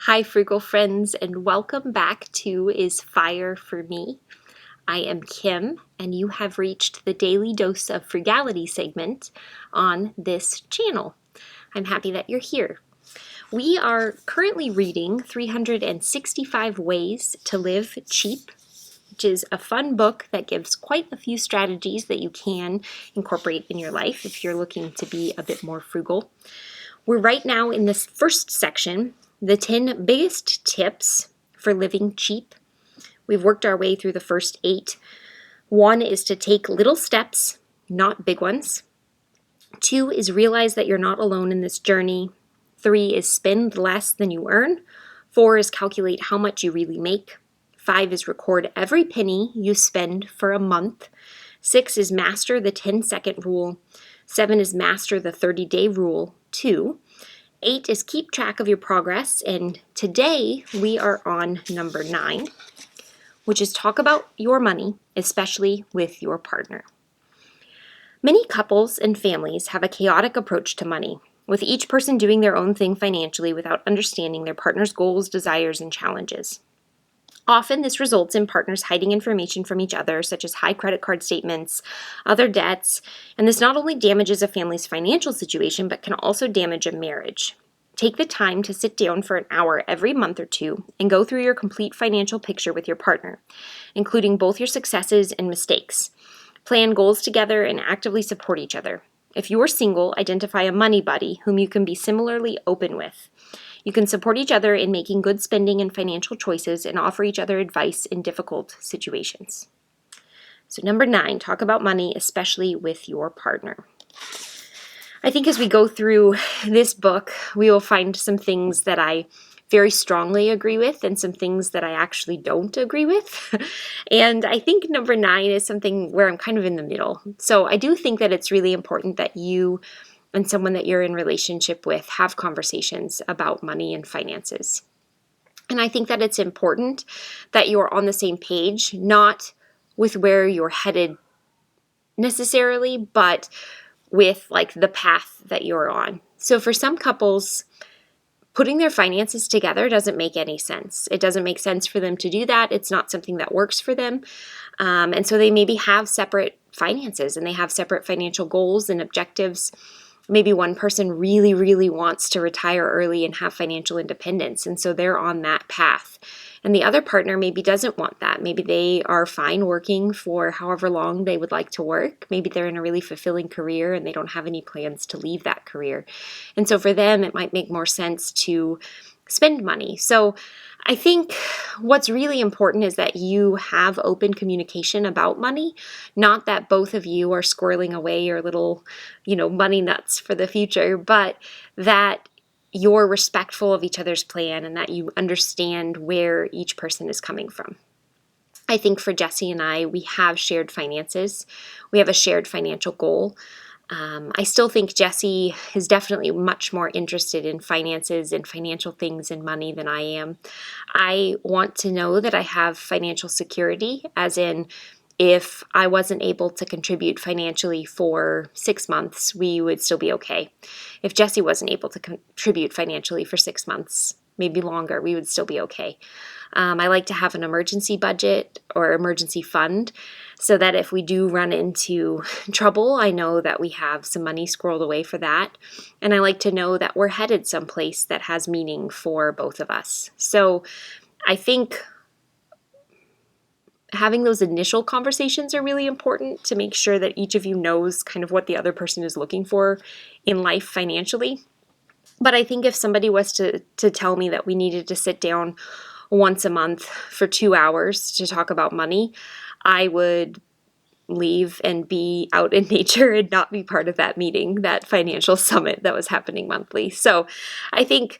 Hi, frugal friends, and welcome back to Is Fire for Me. I am Kim, and you have reached the Daily Dose of Frugality segment on this channel. I'm happy that you're here. We are currently reading 365 Ways to Live Cheap, which is a fun book that gives quite a few strategies that you can incorporate in your life if you're looking to be a bit more frugal. We're right now in this first section, the 10 biggest tips for living cheap. We've worked our way through the first 8. 1 is to take little steps, not big ones. 2 is realize that you're not alone in this journey. 3 is spend less than you earn. 4 is calculate how much you really make. 5 is record every penny you spend for a month. 6 is master the 10-second rule. 7 is master the 30-day rule. 2. 8 is keep track of your progress, and today we are on number 9, which is talk about your money, especially with your partner. Many couples and families have a chaotic approach to money, with each person doing their own thing financially without understanding their partner's goals, desires, and challenges. Often this results in partners hiding information from each other, such as high credit card statements, other debts, and this not only damages a family's financial situation, but can also damage a marriage. Take the time to sit down for an hour every month or two and go through your complete financial picture with your partner, including both your successes and mistakes. Plan goals together and actively support each other. If you are single, identify a money buddy whom you can be similarly open with. You can support each other in making good spending and financial choices and offer each other advice in difficult situations. So number 9, talk about money, especially with your partner. I think as we go through this book, we will find some things that I very strongly agree with and some things that I actually don't agree with. And I think number 9 is something where I'm kind of in the middle. So I do think that it's really important that you and someone that you're in relationship with have conversations about money and finances. And I think that it's important that you're on the same page, not with where you're headed necessarily, but with like the path that you're on. So for some couples, putting their finances together doesn't make any sense. It doesn't make sense for them to do that. It's not something that works for them. And so they maybe have separate finances and they have separate financial goals and objectives. Maybe one person really, really wants to retire early and have financial independence, and so they're on that path. And the other partner maybe doesn't want that. Maybe they are fine working for however long they would like to work. Maybe they're in a really fulfilling career and they don't have any plans to leave that career. And so for them, it might make more sense to spend money. So I think what's really important is that you have open communication about money, not that both of you are squirreling away your little, money nuts for the future, but that you're respectful of each other's plan and that you understand where each person is coming from. I think for Jesse and I, we have shared finances. We have a shared financial goal. I still think Jesse is definitely much more interested in finances and financial things and money than I am. I want to know that I have financial security, as in if I wasn't able to contribute financially for 6 months, we would still be okay. If Jesse wasn't able to contribute financially for 6 months, maybe longer, we would still be okay. I like to have an emergency budget or emergency fund so that if we do run into trouble, I know that we have some money squirreled away for that. And I like to know that we're headed someplace that has meaning for both of us. So I think having those initial conversations are really important to make sure that each of you knows kind of what the other person is looking for in life financially. But I think if somebody was to tell me that we needed to sit down once a month for 2 hours to talk about money, I would leave and be out in nature and not be part of that meeting, that financial summit that was happening monthly. So I think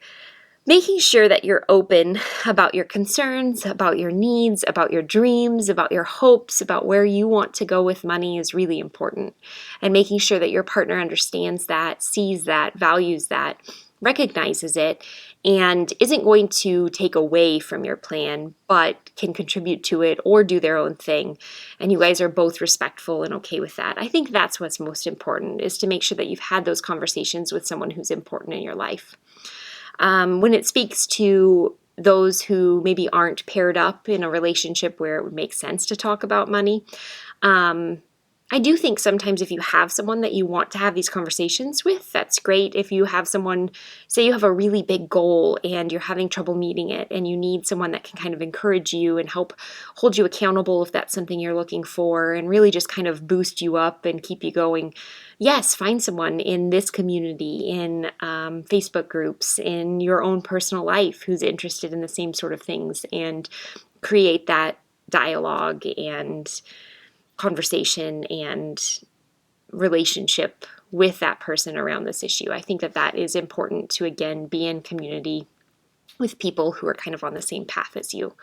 making sure that you're open about your concerns, about your needs, about your dreams, about your hopes, about where you want to go with money is really important. And making sure that your partner understands that, sees that, values that, recognizes it, and isn't going to take away from your plan, but can contribute to it or do their own thing. And you guys are both respectful and okay with that. I think that's what's most important, is to make sure that you've had those conversations with someone who's important in your life. When it speaks to those who maybe aren't paired up in a relationship where it would make sense to talk about money, I do think sometimes if you have someone that you want to have these conversations with, that's great. If you have someone, say you have a really big goal and you're having trouble meeting it, and you need someone that can kind of encourage you and help hold you accountable if that's something you're looking for, and really just kind of boost you up and keep you going. Yes, find someone in this community, in Facebook groups, in your own personal life who's interested in the same sort of things, and create that dialogue and conversation and relationship with that person around this issue. I think that that is important to, again, be in community with people who are kind of on the same path as you.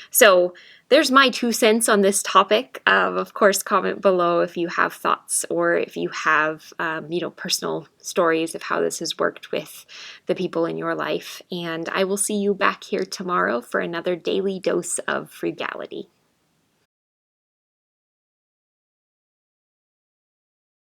So there's my 2 cents on this topic. Of course, comment below if you have thoughts, or if you have, personal stories of how this has worked with the people in your life. And I will see you back here tomorrow for another daily dose of frugality.